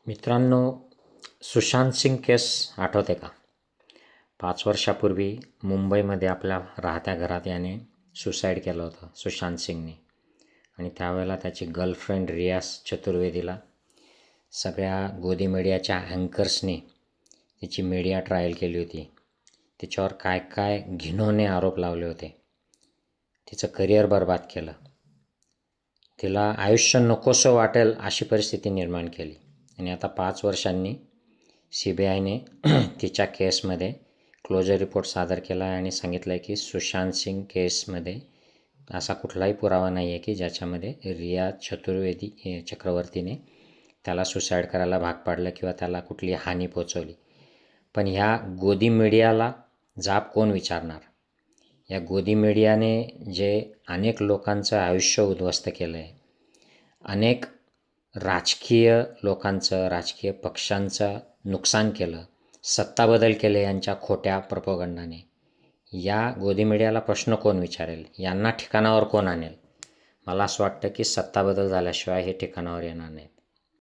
मित्रांनो, सुशांत सिंग केस आठवते का? 5 वर्षापूर्वी मुंबईमध्ये आपल्या राहत्या घरात याने सुसाईड केलं होतं सुशांत सिंगने. आणि त्यावेळेला त्याची गर्लफ्रेंड रियाज चतुर्वेदीला सगळ्या गोदी मीडियाच्या अँकर्सने तिची मीडिया ट्रायल केली होती. तिच्यावर काय काय घिणवणे आरोप लावले होते. तिचं करिअर बर्बाद केलं. तिला आयुष्य नकोसं वाटेल अशी परिस्थिती निर्माण केली. आणि आता 5 वर्षांनी CBIने तिच्या केसमध्ये क्लोजर रिपोर्ट सादर केला आहे आणि सांगितलं आहे की सुशांत सिंग केसमध्ये असा कुठलाही पुरावा नाही आहे की ज्याच्यामध्ये रिया चक्रवर्तीने त्याला सुसाईड करायला भाग पाडलं किंवा त्याला कुठली हानी पोचवली. पण ह्या गोदी मीडियाला जाब कोण विचारणार? या गोदी मीडियाने जे अनेक लोकांचं आयुष्य उद्ध्वस्त केलं आहे, अनेक राजकीय लोकांचं, राजकीय पक्षांचं नुकसान केलं, सत्ताबदल केले यांच्या खोट्या प्रोपगंडाने. या गोदी मीडियाला प्रश्न कोण विचारेल? यांना ठिकाणावर कोण आणेल? मला असं वाटतं की सत्ताबदल झाल्याशिवाय हे ठिकाणावर येणार नाहीत.